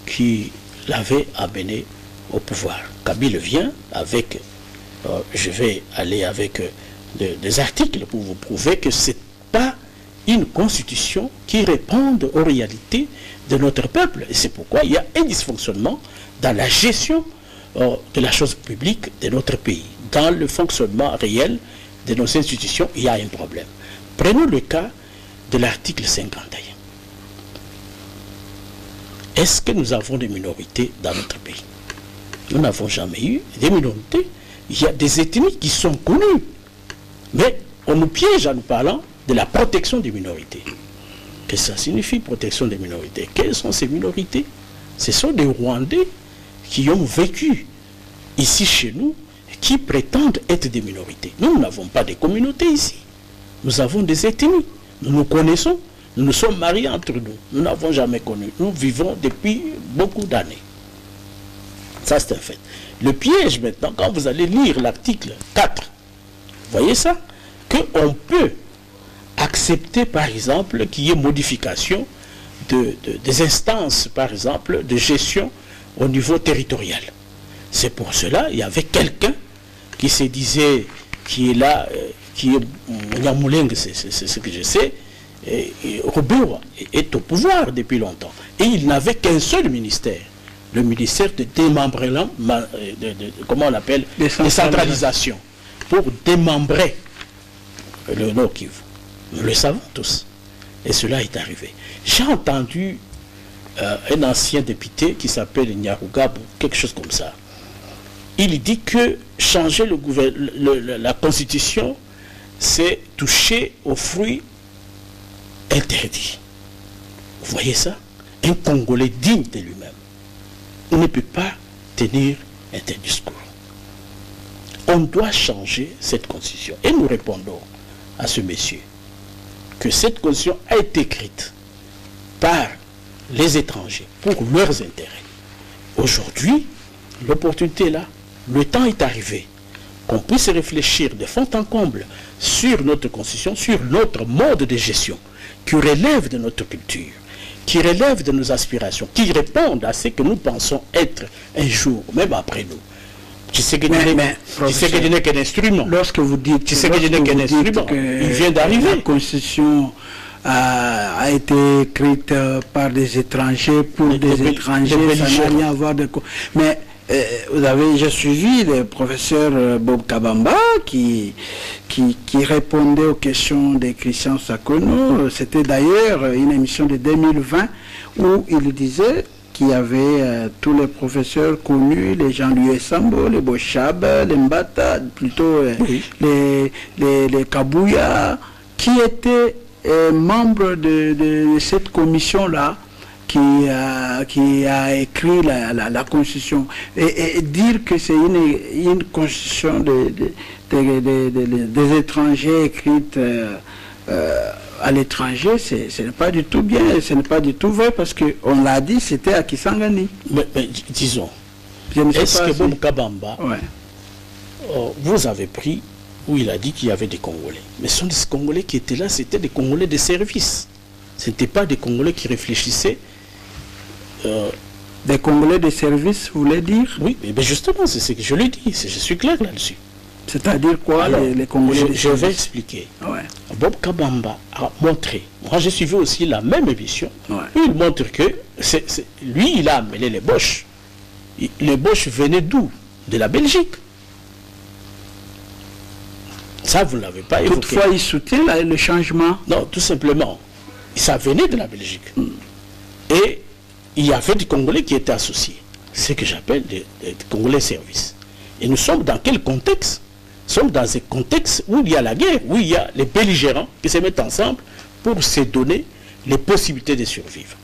qui l'avait amené au pouvoir. Kabila vient avec, je vais aller avec des articles pour vous prouver que ce n'est pas une constitution qui réponde aux réalités de notre peuple. Et c'est pourquoi il y a un dysfonctionnement dans la gestion de la chose publique de notre pays. Dans le fonctionnement réel de nos institutions, il y a un problème. Prenons le cas de l'article 51. Est-ce que nous avons des minorités dans notre pays? Nous n'avons jamais eu des minorités. Il y a des ethnies qui sont connues. Mais on nous piège en nous parlant de la protection des minorités. Qu'est-ce que ça signifie, protection des minorités? Quelles sont ces minorités? Ce sont des Rwandais qui ont vécu ici chez nous, qui prétendent être des minorités. Nous n'avons pas de communautés ici. Nous avons des ethnies. Nous nous connaissons. Nous nous sommes mariés entre nous. Nous n'avons jamais connu. Nous vivons depuis beaucoup d'années. Ça, c'est un fait. Le piège maintenant, quand vous allez lire l'article 4, vous voyez ça? Qu'on peut accepter, par exemple, qu'il y ait modification des instances, par exemple, de gestion au niveau territorial. C'est pour cela, il y avait quelqu'un qui se disait, qui est là, qui est Nyamuleng, c'est ce que je sais, Robert est au pouvoir depuis longtemps. Et il n'avait qu'un seul ministère, le ministère de démembrement, comment on l'appelle, décentralisation, pour démembrer le Nord Kivu. Nous le savons tous. Et cela est arrivé. J'ai entendu un ancien député qui s'appelle Nyarugabo, quelque chose comme ça. Il dit que changer la constitution, c'est toucher aux fruits interdits. Vous voyez ça? Un Congolais digne de lui-même ne peut pas tenir un tel discours. On doit changer cette constitution. Et nous répondons à ce monsieur que cette constitution a été écrite par les étrangers pour leurs intérêts. Aujourd'hui, l'opportunité est là. Le temps est arrivé qu'on puisse réfléchir de fond en comble sur notre constitution, sur notre mode de gestion, qui relève de notre culture, qui relève de nos aspirations, qui répondent à ce que nous pensons être un jour, même après nous. Tu sais que je n'ai qu'un instrument. Lorsque vous dites que je n'ai qu'un instrument, il vient d'arriver. La constitution a été écrite par des étrangers, pour des étrangers, ça n'a rien à voir de... Mais j'ai suivi le professeur Bob Kabamba qui répondait aux questions de Christian Sakono. C'était d'ailleurs une émission de 2020 où il disait qu'il y avait tous les professeurs connus, les Jean-Louis Sambo, les Bochab, les Mbata, plutôt les Kabouya, qui étaient membres de cette commission-là, qui a écrit la Constitution. Et dire que c'est une Constitution des étrangers écrite à l'étranger, ce n'est pas du tout bien, ce n'est pas du tout vrai, parce qu'on l'a dit, c'était à Kisangani. Mais disons, est-ce que Bob Kabamba, vous avez pris où il a dit qu'il y avait des Congolais? Mais ce sont des Congolais qui étaient là, c'était des Congolais de service. Ce n'étaient pas des Congolais qui réfléchissaient. Des Congolais de service, vous voulez dire? Oui, mais justement, c'est ce que je lui dis, je suis clair là-dessus. C'est-à-dire quoi? Alors, les Congolais de je vais expliquer. Ouais. Bob Kabamba a montré, moi j'ai suivi aussi la même émission, il montre que lui, il a amené les Boches. Les Boches venaient d'où? De la Belgique. Ça, vous ne l'avez pas évoqué. Toutefois, il soutient le changement. Non, tout simplement, ça venait de la Belgique. Et il y avait des Congolais qui étaient associés. C'est ce que j'appelle des Congolais services. Et nous sommes dans quel contexte? Nous sommes dans un contexte où il y a la guerre, où il y a les belligérants qui se mettent ensemble pour se donner les possibilités de survivre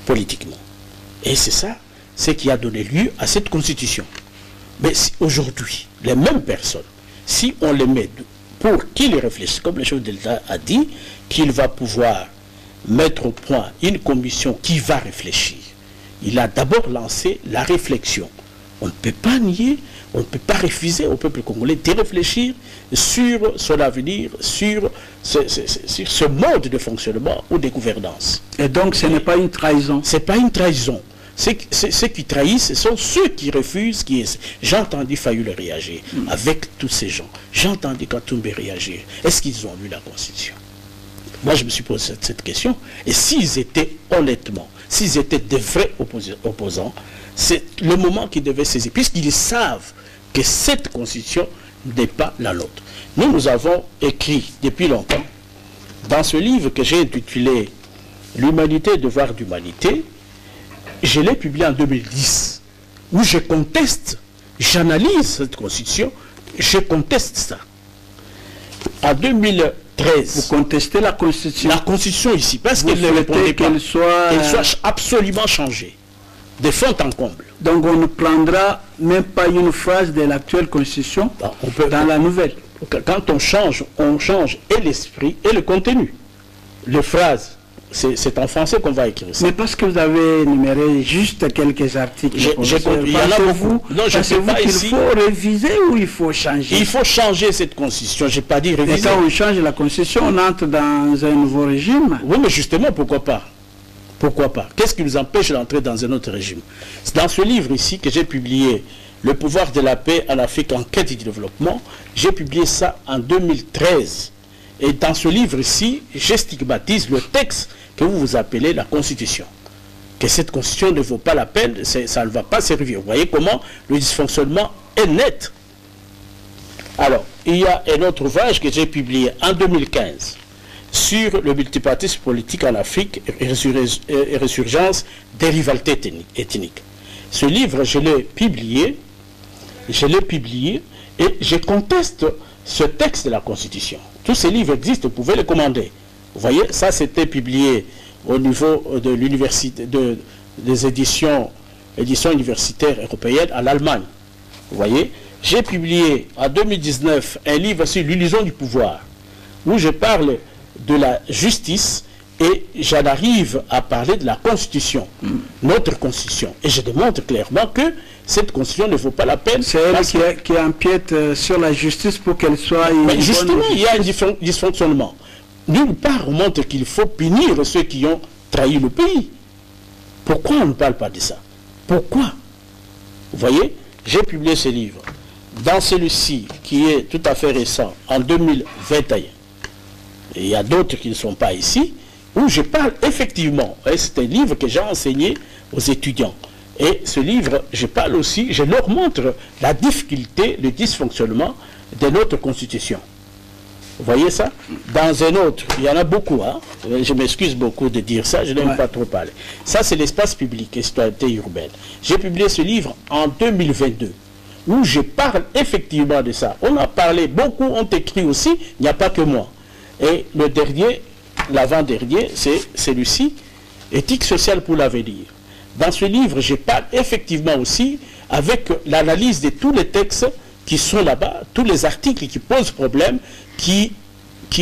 politiquement. Et c'est ça, ce qui a donné lieu à cette constitution. Mais si aujourd'hui, les mêmes personnes, si on les met pour qu'ils réfléchissent, comme le chef de l'État a dit, qu'il va pouvoir mettre au point une commission qui va réfléchir. Il a d'abord lancé la réflexion. On ne peut pas nier, on ne peut pas refuser au peuple congolais de réfléchir sur son avenir, sur ce mode de fonctionnement ou de gouvernance. Et donc ce n'est pas une trahison? Ce n'est pas une trahison. Ceux qui trahissent, ce sont ceux qui refusent, qui essaient. J'ai entendu Fayoulé réagir avec tous ces gens. J'ai entendu Katumbe réagir. Est-ce qu'ils ont lu la Constitution? Moi, je me suis posé cette question. Et s'ils étaient honnêtement, s'ils étaient de vrais opposants, c'est le moment qu'ils devaient saisir, puisqu'ils savent que cette Constitution n'est pas la nôtre. Nous avons écrit depuis longtemps, dans ce livre que j'ai intitulé « L'humanité, devoir d'humanité », je l'ai publié en 2010, où je conteste, j'analyse cette Constitution, je conteste ça. En 2013... Vous contestez la Constitution? La Constitution ici, parce qu'elle ne répondait pas. Qu'elle soit absolument changée, de fond en comble. Donc on ne prendra même pas une phrase de l'actuelle Constitution dans la nouvelle? Quand on change et l'esprit et le contenu. Les phrases, c'est en français qu'on va écrire ça. Mais parce que vous avez énuméré juste quelques articles. Il y en a beaucoup. Non, je ne sais pas ici. Il faut réviser ou il faut changer? Il faut changer cette Constitution. Je n'ai pas dit réviser. Et quand on change la Constitution, on entre dans un nouveau régime. Oui, mais justement, pourquoi pas? Pourquoi pas? Qu'est-ce qui nous empêche d'entrer dans un autre régime? C'est dans ce livre ici que j'ai publié Le pouvoir de la paix en Afrique en quête du développement. J'ai publié ça en 2013. Et dans ce livre ici, je stigmatise le texte que vous appelez la Constitution. Que cette Constitution ne vaut pas la peine, ça ne va pas servir. Vous voyez comment le dysfonctionnement est net. Alors, il y a un autre ouvrage que j'ai publié en 2015 sur le multipartisme politique en Afrique et résurgence des rivalités ethniques. Ce livre, je l'ai publié et je conteste ce texte de la Constitution. Tous ces livres existent, vous pouvez les commander. Vous voyez, ça c'était publié au niveau de l'université, des éditions universitaires européennes en Allemagne. Vous voyez, j'ai publié en 2019 un livre sur l'illusion du pouvoir, où je parle de la justice et j'en arrive à parler de la Constitution, notre Constitution. Et je démontre clairement que cette Constitution ne vaut pas la peine. C'est elle qui empiète sur la justice pour qu'elle soit... Mais justement, il y a un dysfonctionnement. Nulle part on montre qu'il faut punir ceux qui ont trahi le pays. Pourquoi on ne parle pas de ça? Pourquoi? Vous voyez, j'ai publié ce livre. Dans celui-ci, qui est tout à fait récent, en 2021, et il y a d'autres qui ne sont pas ici, où je parle effectivement, c'est un livre que j'ai enseigné aux étudiants, Et ce livre, je parle aussi, je leur montre la difficulté, le dysfonctionnement de notre Constitution. Vous voyez ça? Dans un autre, il y en a beaucoup, hein? Je m'excuse beaucoup de dire ça, je n'aime pas trop parler. Ça, c'est l'espace public et citoyenneté urbaine. J'ai publié ce livre en 2022, où je parle effectivement de ça. On a parlé, beaucoup ont écrit aussi, il n'y a pas que moi. Et le dernier, l'avant-dernier, c'est celui-ci, Éthique sociale pour l'avenir. Dans ce livre, je parle effectivement aussi avec l'analyse de tous les textes qui sont là-bas, tous les articles qui posent problème, qui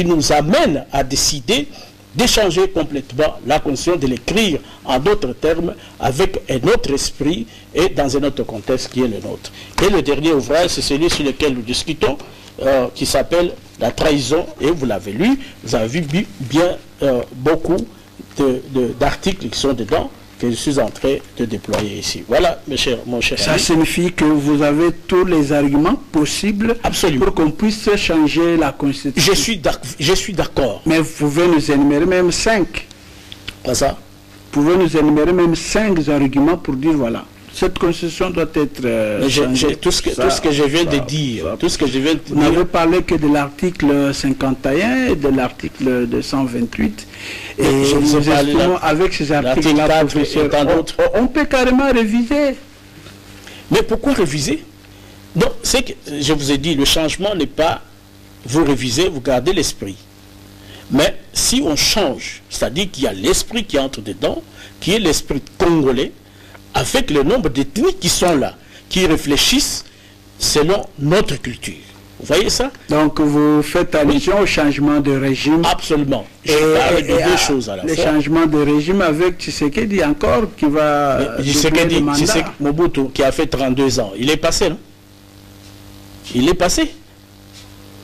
nous amènent à décider d'échanger complètement la Constitution, de l'écrire en d'autres termes, avec un autre esprit et dans un autre contexte qui est le nôtre. Et le dernier ouvrage, c'est celui sur lequel nous discutons, qui s'appelle La trahison, et vous l'avez lu, vous avez vu bien beaucoup d'articles qui sont dedans, que je suis en train de déployer ici. Voilà, mon cher Ça ami. signifie que vous avez tous les arguments possibles pour qu'on puisse changer la Constitution. Je suis d'accord. Mais vous pouvez nous énumérer même 5. Pas ça? Vous pouvez nous énumérer même 5 arguments pour dire voilà, cette Constitution doit être changée. Tout ce que je viens de dire, tout ce que je viens de dire. Vous n'avez parlé que de l'article 51 et de l'article 228. Et nous estimons avec ces articles-là, professeur, on peut carrément réviser. Mais pourquoi réviser? Non, c'est que je vous ai dit, le changement n'est pas vous révisez, vous gardez l'esprit. Mais si on change, c'est-à-dire qu'il y a l'esprit qui entre dedans, qui est l'esprit congolais, avec le nombre d'ethnies qui sont là, qui réfléchissent selon notre culture. Vous voyez ça? Donc vous faites allusion au changement de régime. Absolument. Je parle de deux choses à la fois. Le changement de régime avec Tshisekedi encore qui va... Tshisekedi, Mobutu qui a fait 32 ans, il est passé, non? Il est passé.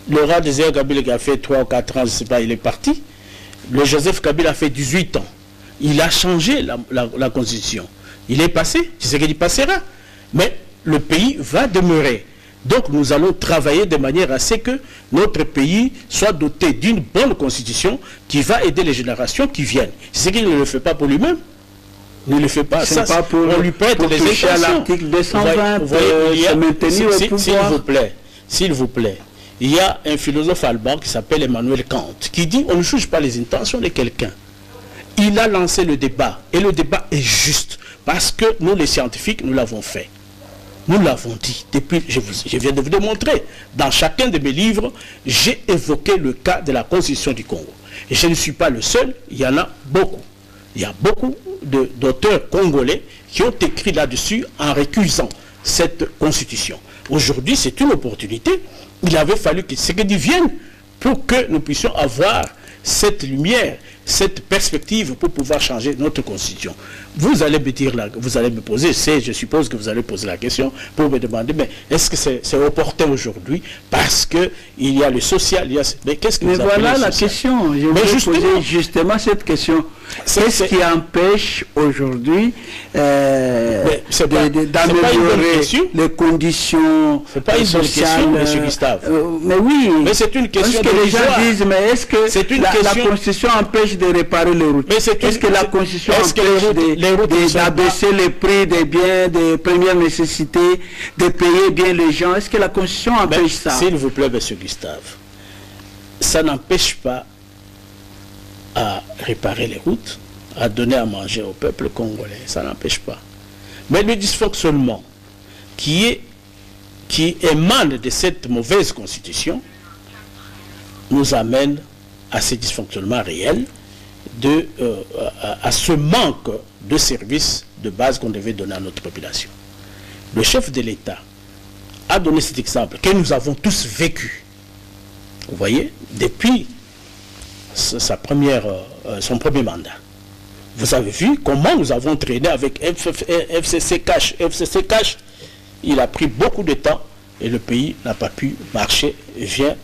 Le roi Désiré Kabila qui a fait 3 ou 4 ans, je ne sais pas, il est parti. Le Joseph Kabila a fait 18 ans. Il a changé la constitution. Il est passé, Tshisekedi passera. Mais le pays va demeurer. Donc nous allons travailler de manière à ce que notre pays soit doté d'une bonne constitution qui va aider les générations qui viennent. Tshisekedi ne le fait pas pour lui-même. Ne le fait pas. Ça, pas pour, on lui prête pour les toucher intentions. à l'article 220 se maintenir au pouvoir. S'il vous plaît, il y a un philosophe allemand qui s'appelle Emmanuel Kant qui dit on ne juge pas les intentions de quelqu'un. Il a lancé le débat et le débat est juste parce que nous les scientifiques nous l'avons fait. Nous l'avons dit, depuis, je viens de vous démontrer, dans chacun de mes livres, j'ai évoqué le cas de la Constitution du Congo. Et je ne suis pas le seul, il y en a beaucoup. Il y a beaucoup d'auteurs congolais qui ont écrit là-dessus en récusant cette Constitution. Aujourd'hui, c'est une opportunité. Il avait fallu que Tshisekedi vienne pour que nous puissions avoir cette lumière, cette perspective pour pouvoir changer notre constitution. Vous allez me dire, vous allez me poser, je suppose que vous allez poser la question pour me demander, mais est-ce que c'est opportun aujourd'hui parce qu'il y a le social, mais qu'est-ce que vous appelez voilà le la social? question, je voulais poser justement cette question. Qu'est-ce qui empêche aujourd'hui d'améliorer les conditions C'est pas une bonne question, M. Gustave. Mais oui, mais c'est une question que les gens disent, mais est-ce que la Constitution empêche de réparer les routes? Est-ce que la Constitution empêche d'abaisser les prix des biens de première nécessité, de payer bien les gens? Est-ce que la Constitution empêche ça? S'il vous plaît, M. Gustave, ça n'empêche pas à réparer les routes, à donner à manger au peuple congolais, ça n'empêche pas. Mais le dysfonctionnement qui émane de cette mauvaise constitution nous amène à ces dysfonctionnements réels, à ce manque de services de base qu'on devait donner à notre population. Le chef de l'État a donné cet exemple que nous avons tous vécu. Vous voyez, depuis son premier mandat. Vous avez vu comment nous avons traîné avec FCC Cash. FCC Cash, il a pris beaucoup de temps et le pays n'a pas pu marcher et vient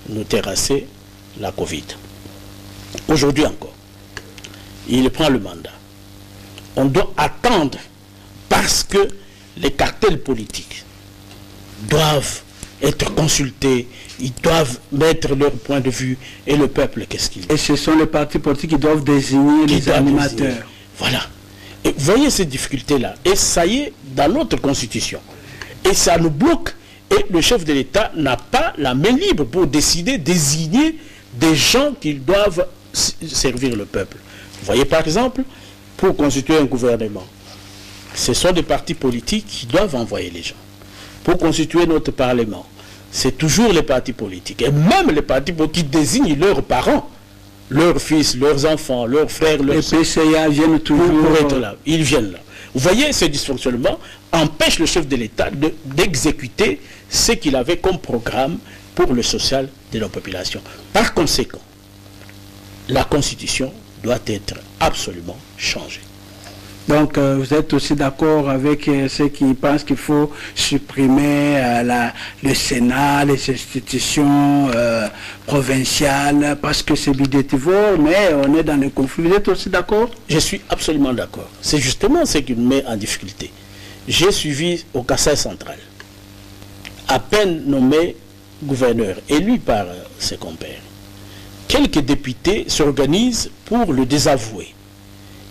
nous terrasser la Covid. Aujourd'hui encore, il prend le mandat. On doit attendre parce que les cartels politiques doivent être consultés, ils doivent mettre leur point de vue, et le peuple, qu'est-ce qu'il dit? Et ce sont les partis politiques qui doivent désigner les animateurs. Voilà. Et vous voyez ces difficultés-là. Et ça y est dans notre constitution. Et ça nous bloque. Et le chef de l'État n'a pas la main libre pour décider, désigner des gens qui doivent servir le peuple. Vous voyez par exemple, pour constituer un gouvernement, ce sont des partis politiques qui doivent envoyer les gens. Pour constituer notre parlement, c'est toujours les partis politiques. Et même les partis politiques désignent leurs parents, leurs fils, leurs enfants, leurs frères, leurs soeurs. Les PCA viennent toujours pour être là. Ils viennent là. Vous voyez, ce dysfonctionnement empêche le chef de l'État d'exécuter ce qu'il avait comme programme pour le social de la population. Par conséquent, la Constitution doit être absolument changée. Donc, vous êtes aussi d'accord avec ceux qui pensent qu'il faut supprimer le Sénat, les institutions provinciales, parce que c'est bidétivore, mais on est dans le conflit. Vous êtes aussi d'accord? Je suis absolument d'accord. C'est justement ce qui me met en difficulté. J'ai suivi au Kassai central, à peine nommé gouverneur, élu par ses compères. Quelques députés s'organisent pour le désavouer.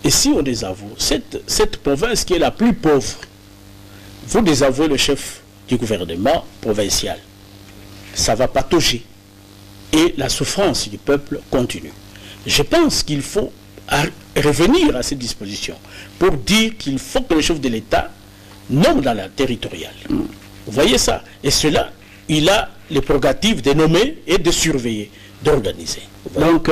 Et si on désavoue cette province qui est la plus pauvre, vous désavouez le chef du gouvernement provincial. Ça va patauger. Et la souffrance du peuple continue. Je pense qu'il faut revenir à cette disposition pour dire qu'il faut que le chef de l'État nomme dans la territoriale. Vous voyez ça? Et cela, il a les prérogatives de nommer et de surveiller, d'organiser. Donc,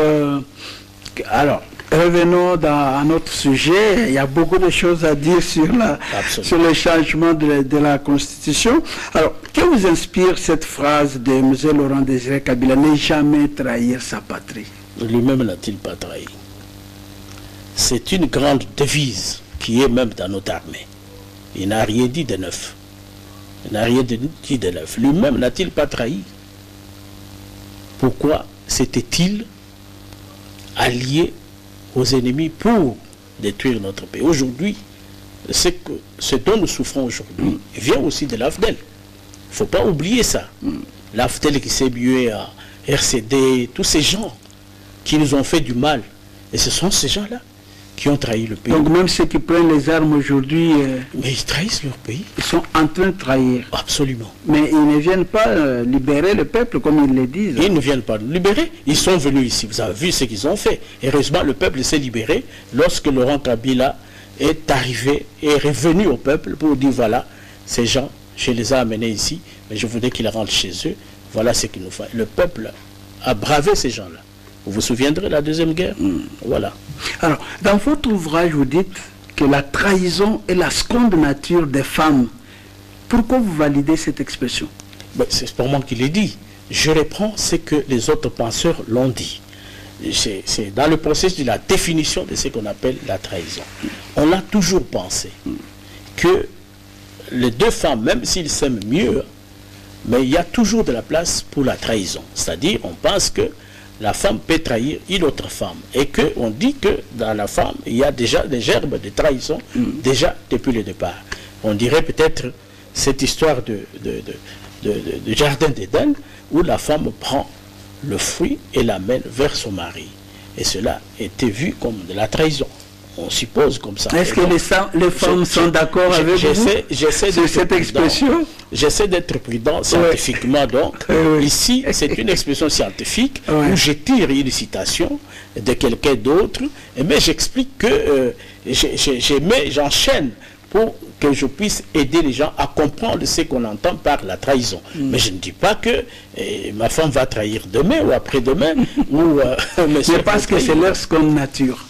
alors... Revenons à notre sujet. Il y a beaucoup de choses à dire sur le changement de la Constitution. Alors, que vous inspire cette phrase de M. Laurent Désiré Kabila, ne jamais trahir sa patrie? Lui-même n'a-t-il pas trahi? C'est une grande devise qui est même dans notre armée. Il n'a rien dit de neuf. Il n'a rien dit de neuf. Lui-même n'a-t-il pas trahi? Pourquoi s'était-il allié aux ennemis pour détruire notre pays? Aujourd'hui, ce dont nous souffrons aujourd'hui vient aussi de l'AFDEL. Il ne faut pas oublier ça. L'AFDEL qui s'est mué à RCD, tous ces gens qui nous ont fait du mal. Et ce sont ces gens-là qui ont trahi le pays. Donc même ceux qui prennent les armes aujourd'hui... Mais ils trahissent leur pays. Ils sont en train de trahir. Absolument. Mais ils ne viennent pas libérer le peuple comme ils le disent. Ils ne viennent pas libérer. Ils sont venus ici. Vous avez vu ce qu'ils ont fait. Heureusement, le peuple s'est libéré lorsque Laurent Kabila est arrivé et est revenu au peuple pour dire voilà, ces gens, je les ai amenés ici, mais je voudrais qu'ils rentrent chez eux. Voilà ce qu'il nous faut. Le peuple a bravé ces gens-là. Vous vous souviendrez de la Deuxième Guerre? Voilà. Alors, dans votre ouvrage, vous dites que la trahison est la seconde nature des femmes. Pourquoi vous validez cette expression? C'est pour moi qui l'ai dit. Je reprends ce que les autres penseurs l'ont dit. C'est dans le processus de la définition de ce qu'on appelle la trahison. On a toujours pensé que les deux femmes, même s'ils s'aiment mieux, mais il y a toujours de la place pour la trahison. C'est-à-dire, on pense que la femme peut trahir une autre femme. Et qu'on dit que dans la femme, il y a déjà des gerbes de trahison, déjà depuis le départ. On dirait peut-être cette histoire de jardin d'Éden, où la femme prend le fruit et l'amène vers son mari. Et cela était vu comme de la trahison. On suppose comme ça. Est-ce que les femmes sont d'accord avec vous sur cette expression? J'essaie d'être prudent scientifiquement, donc. Ici, c'est une expression scientifique où je tire une citation de quelqu'un d'autre, mais j'explique que j'enchaîne pour que je puisse aider les gens à comprendre ce qu'on entend par la trahison. Mais je ne dis pas que ma femme va trahir demain ou après-demain. Je pense que c'est leur seconde nature.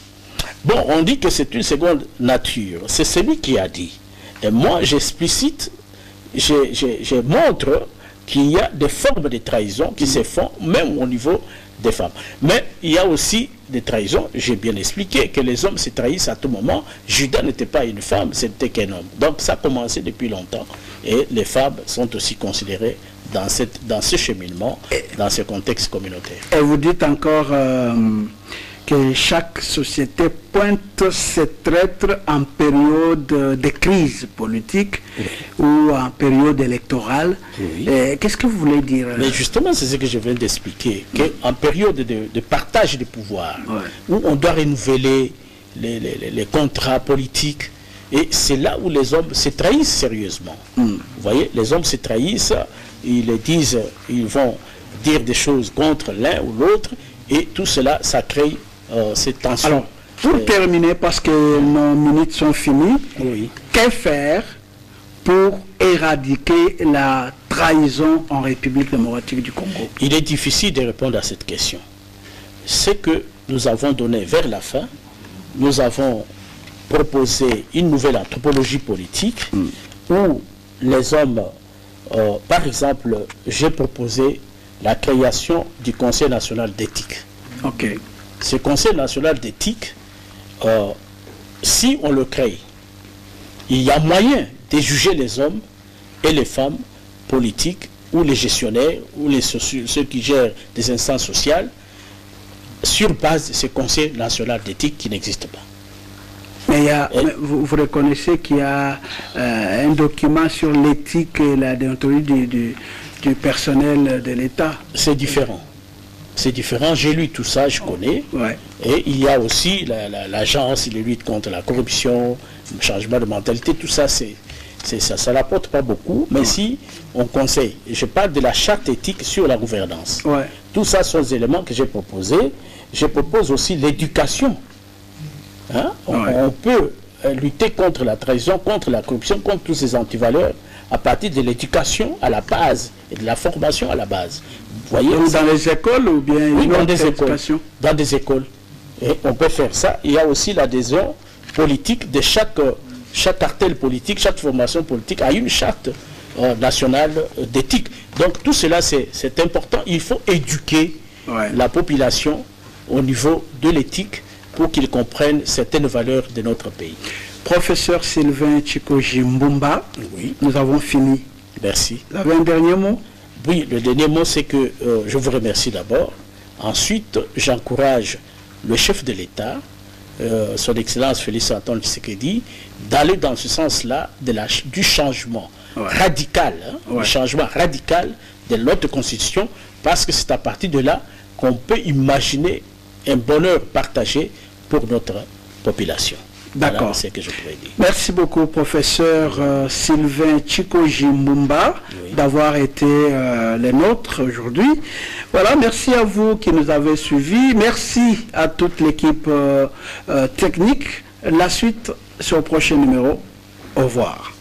Bon, on dit que c'est une seconde nature. C'est celui qui a dit. Et moi, j'explicite, je montre qu'il y a des formes de trahison qui se font, même au niveau des femmes. Mais il y a aussi des trahisons, j'ai bien expliqué, que les hommes se trahissent à tout moment. Judas n'était pas une femme, c'était qu'un homme. Donc ça a commencé depuis longtemps. Et les femmes sont aussi considérées dans ce cheminement, dans ce contexte communautaire. Et vous dites encore... que chaque société pointe ses traîtres en période de crise politique ou en période électorale. Qu'est-ce que vous voulez dire? Mais justement, c'est ce que je viens d'expliquer, qu'en période de partage de pouvoir, où on doit renouveler les contrats politiques. Et c'est là où les hommes se trahissent sérieusement. Vous voyez, les hommes se trahissent, ils disent, ils vont dire des choses contre l'un ou l'autre, et tout cela, ça crée cette tension. Alors, pour terminer, parce que nos minutes sont finies, oui. Que faire pour éradiquer la trahison en République démocratique du Congo? Il est difficile de répondre à cette question. Ce que nous avons donné vers la fin, nous avons proposé une nouvelle anthropologie politique où les hommes, par exemple, j'ai proposé la création du Conseil national d'éthique. Okay. Ce Conseil national d'éthique, si on le crée, il y a moyen de juger les hommes et les femmes politiques ou les gestionnaires ou ceux qui gèrent des instances sociales sur base de ce Conseil national d'éthique qui n'existe pas. Mais vous reconnaissez qu'il y a un document sur l'éthique et la déontologie du personnel de l'État. C'est différent. C'est différent. J'ai lu tout ça, je connais. Ouais. Et il y a aussi l'agence, la lutte contre la corruption, le changement de mentalité. Tout ça, ça n'apporte pas beaucoup. Mais si on conseille, je parle de la charte éthique sur la gouvernance. Ouais. Tout ça sont des éléments que j'ai proposés. Je propose aussi l'éducation. Hein? On peut lutter contre la trahison, contre la corruption, contre tous ces antivaleurs à partir de l'éducation à la base et de la formation à la base. Vous voyez, dans les écoles ou bien oui, dans des écoles. Dans des écoles. Et on peut faire ça. Il y a aussi l'adhésion politique de chaque cartel politique, chaque formation politique a une charte nationale d'éthique. Donc tout cela c'est important. Il faut éduquer la population au niveau de l'éthique pour qu'ils comprennent certaines valeurs de notre pays. Professeur Sylvain Chikoji Mbumba, oui. Nous avons fini. Merci. Vous avez un dernier mot? Oui, le dernier mot, c'est que je vous remercie d'abord. Ensuite, j'encourage le chef de l'État, son Excellence Félix Antoine Tshisekedi, d'aller dans ce sens-là du changement radical, du changement radical de notre Constitution, parce que c'est à partir de là qu'on peut imaginer un bonheur partagé pour notre population. D'accord. Voilà, c'est ce que je pourrais dire. Merci beaucoup, professeur Sylvain Chikoji Mbumba, d'avoir été les nôtres aujourd'hui. Voilà, merci à vous qui nous avez suivis. Merci à toute l'équipe technique. La suite sur le prochain numéro. Au revoir.